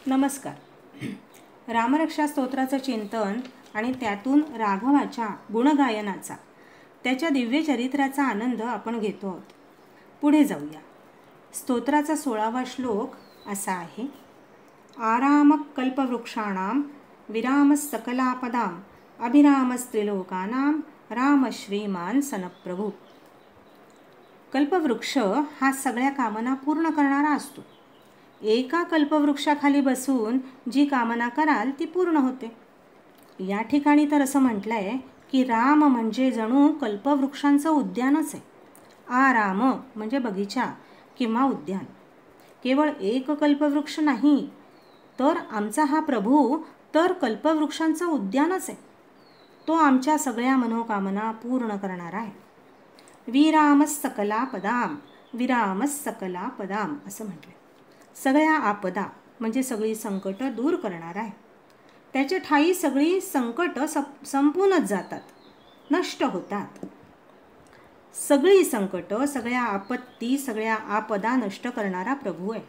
नमस्कार. रामरक्षा स्तोत्राचं चिंतन आणि त्यातून राघवाच्या गुणगायनाचा, त्याच्या दिव्य चरित्राचा आनंद आपण घेतो आहोत. पुढे जाऊया. स्तोत्राचा 16वा श्लोक असा आहे. आरामः कल्पवृक्षाणां विरामः सकलापदां अभिरामस्त्रिलोकानां राम श्रीमान सनप्रभू. कल्पवृक्ष हा सगळ्या कामना पूर्ण करणारा असतो. एका कल्पवृक्षाखाली बसून जी कामना कराल ती पूर्ण होते. या ठिकाणी तर असं म्हटलं आहे की राम म्हणजे जणू कल्पवृक्षांचं उद्यानच आहे. राम म्हणजे बगीचा किंवा उद्यान. केवळ एक कल्पवृक्ष नाही, तर आमचा हा प्रभू तर कल्पवृक्षांचं उद्यानच आहे. तो आमच्या सगळ्या मनोकामना पूर्ण करणारा आहे. विरामः सकलापदां, विरामः सकलापदां असं म्हटलं. सगळ्या आपदा म्हणजे सगळी संकट दूर करणार आहे. त्याच्या ठाई सगळी संकट संपूनच जातात, नष्ट होतात. सगळी संकट, सगळ्या आपत्ती, सगळ्या आपदा नष्ट करणारा प्रभू आहे.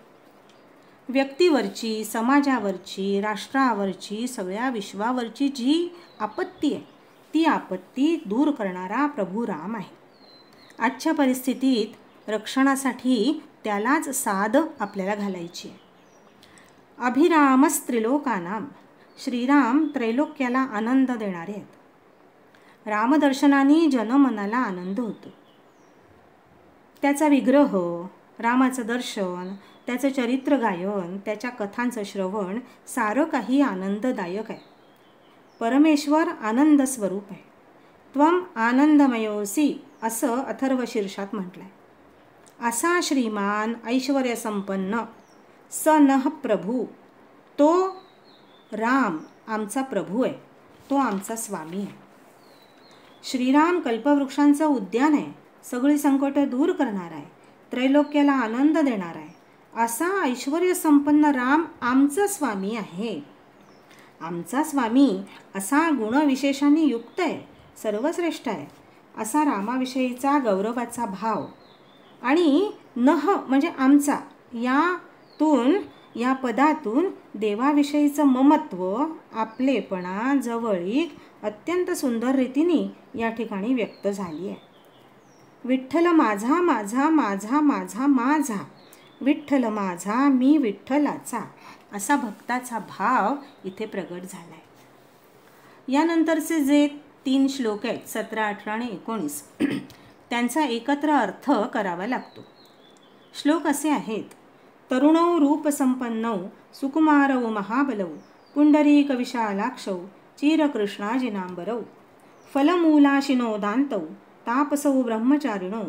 व्यक्तीवरची, समाजावरची, राष्ट्रावरची, सगळ्या विश्वावरची जी आपत्ती आहे ती आपत्ती दूर करणारा प्रभू राम आहे. आजच्या परिस्थितीत रक्षणासाठी त्यालाच साध आपल्याला घालायची आहे. अभिरामस्त्रिलोकानां, श्रीराम त्रैलोक्याला आनंद देणारे आहेत. रामदर्शनाने जनमनाला आनंद होतो. त्याचा विग्रह, रामाचं दर्शन, त्याचं चरित्र गायन, त्याच्या कथांचं श्रवण सारं काही आनंददायक आहे. परमेश्वर आनंद स्वरूप आहे. त्वम आनंदमयोसी असं अथर्व शीर्षात म्हटलंय. असा श्रीमान ऐश्वर्यसंपन्न स नः प्रभू, तो राम आमचा प्रभू आहे, तो आमचा स्वामी आहे. श्रीराम कल्पवृक्षांचं उद्यान आहे, सगळी संकट दूर करणार आहे, त्रैलोक्याला आनंद देणार आहे. असा ऐश्वर्यसंपन्न राम आमचा स्वामी आहे. आमचा स्वामी असा गुणविशेषांनी युक्त आहे, सर्वश्रेष्ठ आहे. असा रामाविषयीचा गौरवाचा भाव आणि नह म्हणजे आमचा, या पदातून देवाविषयीचं ममत्व, आपलेपणा, जवळीक अत्यंत सुंदर रीतीने या ठिकाणी व्यक्त झाली आहे. विठ्ठल माझा माझा माझा माझा माझा, विठ्ठल माझा मी विठ्ठलाचा, असा भक्ताचा भाव इथे प्रगट झाला आहे. यानंतरचे जे 3 श्लोक आहेत 17, 18 आणि 19 त्यांचा एकत्र अर्थ करावा लागतो. श्लोक असे आहेत. तरुणौ रूपसंपन्नौ सुकुमारौ महाबलौ पुंडरीक विशालाक्षौ चिरकृष्णाजिनांबरौ फलमूलाशिनो दान्तौ तापसौ ब्रह्मचारिणौ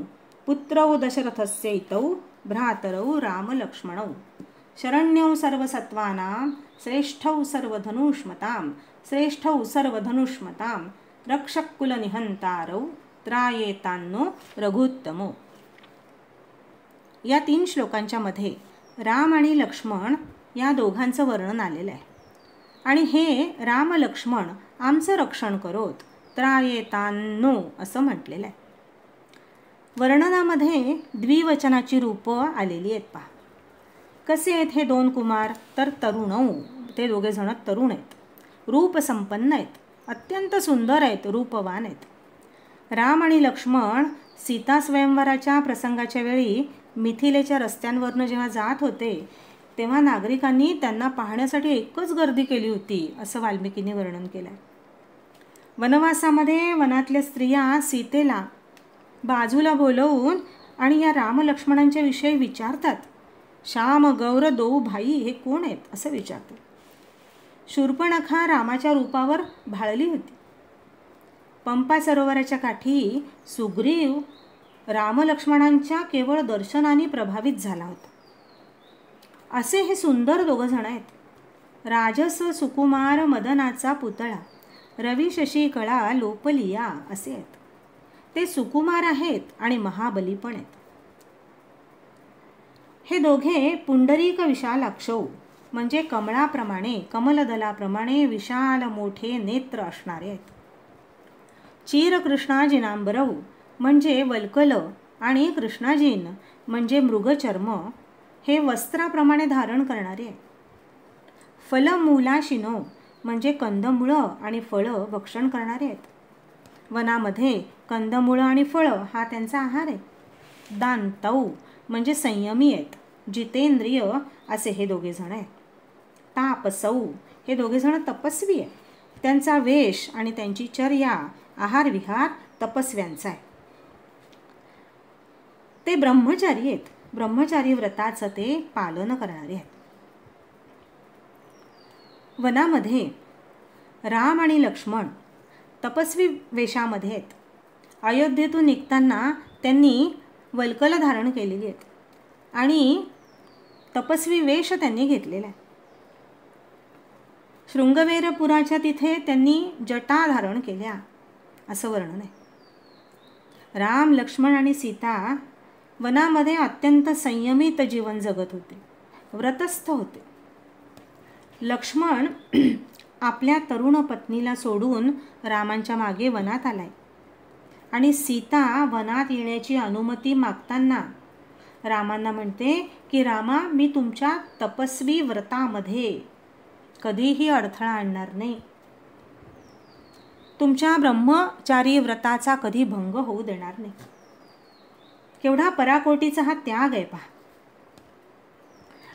पुत्रौ दशरथस्यैतौ भ्रातरौ रामलक्ष्मणौ शरण्यौ सर्वसत्त्वानां श्रेष्ठौ सर्वधनुष्मतां श्रेष्ठौ सर्वधनुष्मतां रक्षकुलनिहंतारौ त्रायेतान्नो रघुत्तमो. या 3 श्लोकांच्या मध्ये राम आणि लक्ष्मण या दोघांचं वर्णन आलेलं आहे. आणि हे राम लक्ष्मण आमचं रक्षण करोत, त्रायेतान्नो असं म्हटलेलं आहे. वर्णनामध्ये द्विवचनाची रूपं आलेली आहेत. पहा कसे आहेत हे 2 कुमार, तर तरुणौ, ते दोघे जण तरुण आहेत, रूपसंपन्न आहेत, अत्यंत सुंदर आहेत, रूपवान आहेत. राम आणि लक्ष्मण सीता स्वयंवराच्या प्रसंगाच्या वेळी मिथिलेच्या रस्त्यांवरनं जेव्हा जात होते तेव्हा नागरिकांनी त्यांना पाहण्यासाठी एकच गर्दी केली होती असं वाल्मिकींनी वर्णन केलं आहे. वनवासामध्ये वनातल्या स्त्रिया सीतेला बाजूला बोलवून आणि या रामलक्ष्मणांच्या विषयी विचारतात. श्याम गौर दो भाई हे कोण आहेत असं विचारतात. शूर्पणखा रामाच्या रूपावर भाळली होती. पंपा सरोवराच्या काठी सुग्रीव रामलक्ष्मणांच्या केवळ दर्शनाने प्रभावित झाला होता. असे हे सुंदर 2 जण आहेत. राजस सुकुमार मदनाचा पुतळा रवी शशी कळा लोपलिया असे आहेत. ते सुकुमार आहेत आणि महाबली पण आहेत. हे दोघे पुंडरीक विशालाक्षौ म्हणजे कमळाप्रमाणे, कमलदलाप्रमाणे विशाल मोठे नेत्र असणारे आहेत. चिरकृष्णाजिनांबरौ म्हणजे वल्कल आणि कृष्णाजीन म्हणजे मृगचर्म हे वस्त्राप्रमाणे धारण करणारे आहे. फलमूलाशिनो म्हणजे कंदमुळं आणि फळं भक्षण करणारे आहेत. वनामध्ये कंदमुळं आणि फळं हा त्यांचा आहार आहे. दांतौ म्हणजे संयमी आहेत. जितेंद्रिय असे हे दोघे जण आहेत. तापसौ हे दोघे जण तपस्वी आहेत. त्यांचा वेश आणि त्यांची चर्या आहार विहार तपस्व्यांचा आहे. ते ब्रह्मचारी आहेत. ब्रह्मचारी व्रताचं ते पालन करणारे आहेत. वनामध्ये राम आणि लक्ष्मण तपस्वी वेशामध्ये आहेत. अयोध्येतून निघताना त्यांनी वल्कल धारण केलेली आहेत आणि तपस्वी वेश त्यांनी घेतलेला आहे. शृंगवेरपुराच्या तिथे त्यांनी जटा धारण केल्या असं वर्णन आहे. राम, लक्ष्मण आणि सीता वनामध्ये अत्यंत संयमित जीवन जगत होते, व्रतस्थ होते. लक्ष्मण आपल्या तरुण पत्नीला सोडून रामांच्या मागे वनात आलाय आणि सीता वनात येण्याची अनुमती मागताना रामांना म्हणते की रामा, मी तुमच्या तपस्वी व्रतामध्ये कधीही अडथळा आणणार नाही. तुमच्या ब्रह्मचारी व्रताचा कधी भंग होऊ देणार नाही. केवढा पराकोटीचा हा त्याग आहे पहा.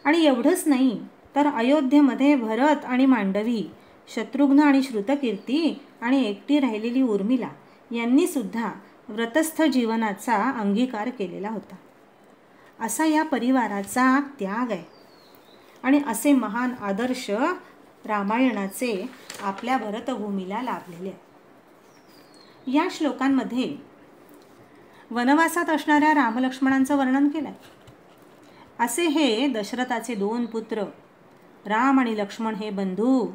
आणि एवढंच नाही तर अयोध्येमध्ये भरत आणि मांडवी, शत्रुघ्न आणि श्रुतकीर्ती आणि एकटी राहिलेली उर्मिला यांनी सुद्धा व्रतस्थ जीवनाचा अंगीकार केलेला होता. असा या परिवाराचा त्याग आहे. आणि असे महान आदर्श रामायणाचे आपल्या भरतभूमीला लाभलेले आहेत. या श्लोकांमध्ये वनवासात असणाऱ्या रामलक्ष्मणांचं वर्णन केलं आहे. असे हे दशरथाचे 2 पुत्र राम आणि लक्ष्मण हे बंधू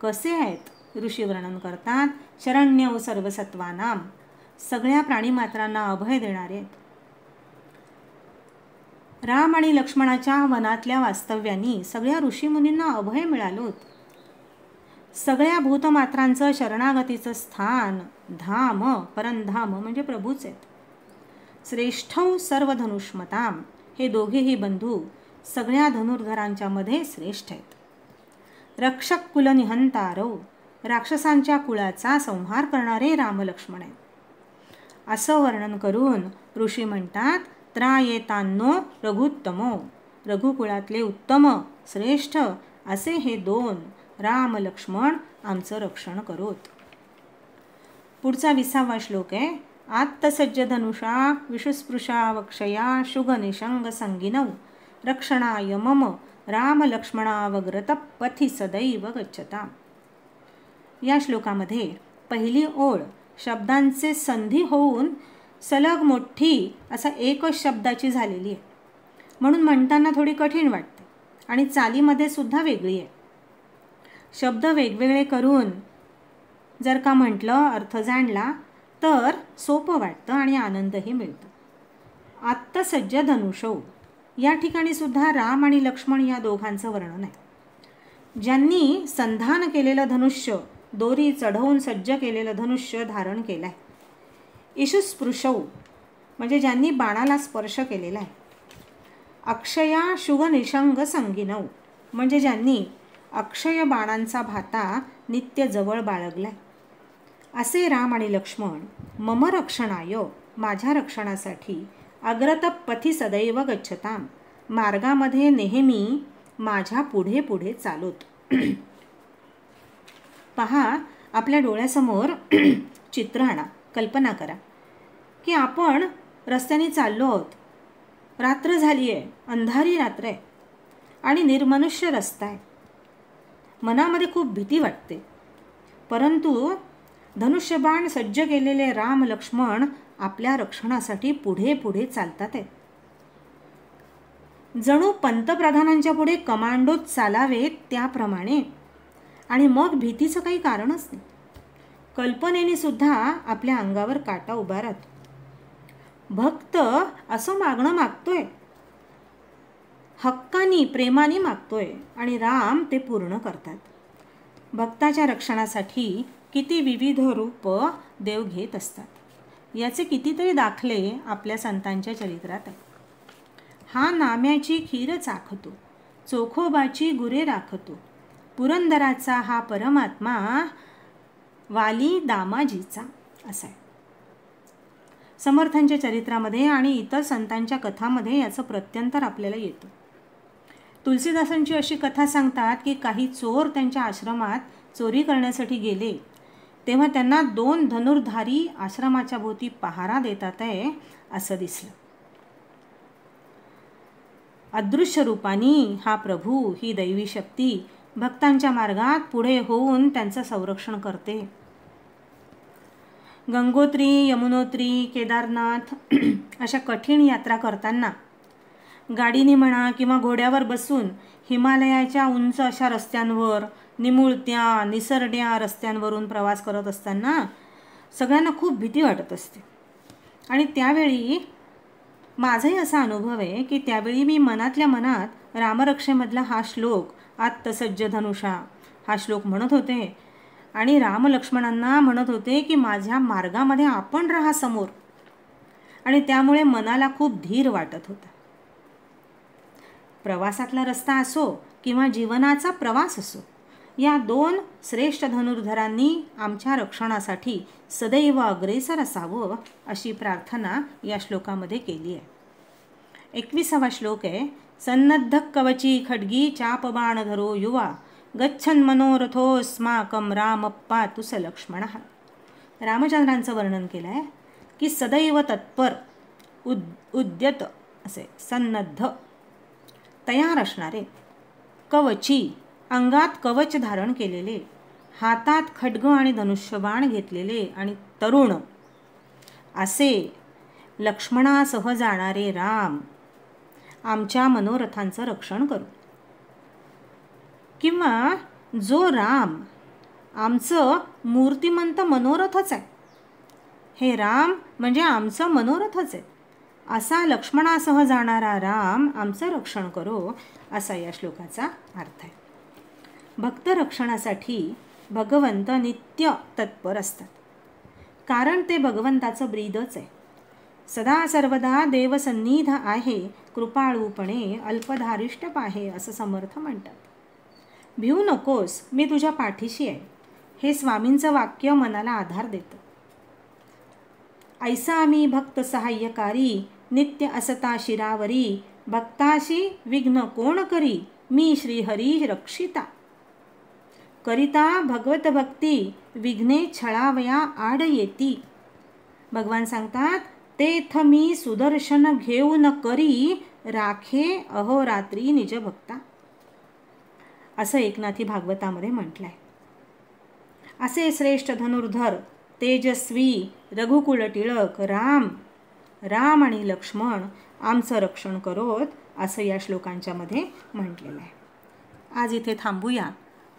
कसे आहेत ऋषी वर्णन करतात. शरण्यौ सर्वसत्वानाम, सगळ्या प्राणीमात्रांना अभय देणारे आहेत. राम आणि लक्ष्मणाच्या वनातल्या वास्तव्यानी सगळ्या ऋषीमुनींना अभय मिळालं होतं. सगळ्या भूतमात्रांचं शरणागतीचं स्थान धाम, परंधाम म्हणजे प्रभूच आहेत. श्रेष्ठौ सर्व धनुष्मताम, हे दोघेही बंधू सगळ्या धनुर्धरांच्या मध्ये श्रेष्ठ आहेत. रक्षक कुलनिहंतारौ, राक्षसांच्या कुळाचा संहार करणारे रामलक्ष्मण आहेत. असं वर्णन करून ऋषी म्हणतात त्रायेतान्नो रघुत्तमो, रघुकुळातले उत्तम श्रेष्ठ असे हे 2 राम लक्ष्मण आमचं रक्षण करोत. पुढचा 20वा श्लोक आहे. आत्तसज्ज धनुषा विषुस्पृशा वक्षया शुग निशंग संगिनौ रक्षणाय मम राम लक्ष्मणावग्रत पथी सदैव गच्छता. या श्लोकामध्ये पहिली ओळ शब्दांचे संधी होऊन सलग मोठी असा एकच शब्दाची झालेली आहे, म्हणून म्हणताना थोडी कठीण वाटते आणि चालीमध्ये सुद्धा वेगळी आहे. शब्द वेगवेगळे करून जर का म्हटलं, अर्थ जाणला तर सोपं वाटतं आणि आनंदही मिळतो. आत्तसज्ज धनुषौ, या ठिकाणी सुद्धा राम आणि लक्ष्मण या दोघांचं वर्णन आहे. ज्यांनी संधान केलेलं धनुष्य, दोरी चढवून सज्ज केलेलं धनुष्य धारण केलं आहे. इषुस्पृशौ म्हणजे ज्यांनी बाणाला स्पर्श केलेला आहे. अक्षया शुभ निशंग संगिनौ म्हणजे ज्यांनी अक्षय बाणांचा भाता नित्य जवळ बाळगलाय. असे राम आणि लक्ष्मण मम रक्षणाय, माझ्या रक्षणासाठी अग्रत पथी सदैव गच्छताम, मार्गामध्ये नेहमी माझ्या पुढे पुढे चालत. पहा, आपल्या डोळ्यासमोर चित्र आणा, कल्पना करा की आपण रस्त्याने चाललो आहोत. रात्र झाली आहे, अंधारी रात्र आहे आणि निर्मनुष्य रस्ता आहे. मनामध्ये खूप भीती वाटते, परंतु धनुष्यबाण सज्ज केलेले राम लक्ष्मण आपल्या रक्षणासाठी पुढे पुढे चालतात आहेत. जणू पंतप्रधानांच्या पुढे कमांडोत चालावेत त्याप्रमाणे. आणि मग भीतीचं काही कारणच नाही. कल्पनेने सुद्धा आपल्या अंगावर काटा उभा राहतो. भक्त असं मागणं मागतोय, हक्कानी प्रेमाने मागतोय आणि राम ते पूर्ण करतात. भक्ताच्या रक्षणासाठी किती विविध रूप देव घेत असतात, याचे कितीतरी दाखले आपल्या संतांच्या चरित्रात आहेत. हा नाम्याची खीर चाखतो, चोखोबाची गुरे राखतो, पुरंदराचा हा परमात्मा वाली दामाजीचा असा आहे. समर्थांच्या चरित्रामध्ये आणि इतर संतांच्या कथामध्ये याचं प्रत्यंतर आपल्याला येतं. तुलसीदासांची अशी कथा सांगतात की काही चोर त्यांच्या आश्रमात चोरी करण्यासाठी गेले तेव्हा त्यांना 2 धनुर्धारी आश्रमाच्या भोवती पहारा देतात आहे असं दिसलं. अदृश्य रूपानी हा प्रभू, ही दैवी शक्ती भक्तांच्या मार्गात पुढे होऊन त्यांचं संरक्षण करते. गंगोत्री, यमुनोत्री, केदारनाथ अशा कठीण यात्रा करताना गाडीने म्हणा किंवा घोड्यावर बसून हिमालयाच्या उंच अशा रस्त्यांवर, निमुळत्या निसरड्या रस्त्यांवरून प्रवास करत असताना सगळ्यांना खूप भीती वाटत असते. आणि त्यावेळी माझाही असा अनुभव आहे की त्यावेळी मी मनातल्या मनात रामरक्षेमधला हा श्लोक आत्तसज्ज धनुषा हा श्लोक म्हणत होते आणि रामलक्ष्मणांना म्हणत होते की माझ्या मार्गामध्ये आपण राहा समोर. आणि त्यामुळे मनाला खूप धीर वाटत होता. प्रवासातला रस्ता असो किंवा जीवनाचा प्रवास असो, या 2 श्रेष्ठ धनुर्धरांनी आमच्या रक्षणासाठी सदैव अग्रेसर असावं अशी प्रार्थना या श्लोकामध्ये केली आहे. 21वा श्लोक आहे. सन्नद्ध कवची खड्गी चापबाण धरो युवा गच्छन मनोरथोस्माकं रामप्पा तुस लक्ष्मण. रामचंद्रांचं वर्णन केलं आहे की सदैव तत्पर, उद्यत असे, सन्नद्ध तयार असणारे, कवची अंगात कवच धारण केलेले, हातात खड्ग आणि धनुष्यबाण घेतलेले आणि तरुण असे लक्ष्मणासह जाणारे राम आमच्या मनोरथांचं रक्षण करू. किंवा जो राम आमचं मूर्तिमंत मनोरथच आहे, हे राम म्हणजे आमचं मनोरथच आहे, असा लक्ष्मणासह जाणारा राम आमचं रक्षण करो असा या श्लोकाचा अर्थ आहे. भक्त रक्षणासाठी भगवंत नित्य तत्पर असतात, कारण ते भगवंताचं ब्रीदच आहे. सदा सर्वदा देवसन्निध आहे, कृपाळूपणे अल्पधारिष्ट पाहे असं समर्थ म्हणतात. भिवू नकोस, मी तुझ्या पाठीशी आहे, हे स्वामींचं वाक्य मनाला आधार देतं. ऐसा मी भक्त सहाय्यकारी, नित्य असता शिरावरी, भक्ताशी विघ्न कोण करी, मी श्रीहरी रक्षिता. करिता भगवत भक्ती, विघ्ने छळावया आड येती. भगवान सांगतात, तेथ मी सुदर्शन घेऊन करी, राखे अहोरात्री निज भक्ता. असं एकनाथी भागवतामध्ये म्हटलंय. असे श्रेष्ठ धनुर्धर, तेजस्वी रघुकुल टिळक राम आणि लक्ष्मण आमचं रक्षण करोत असं या श्लोकांच्या मध्ये म्हटलेलं आहे. आज इथे थांबूया.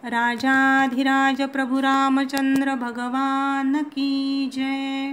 राजाधिराज प्रभू रामचंद्र भगवान की जय.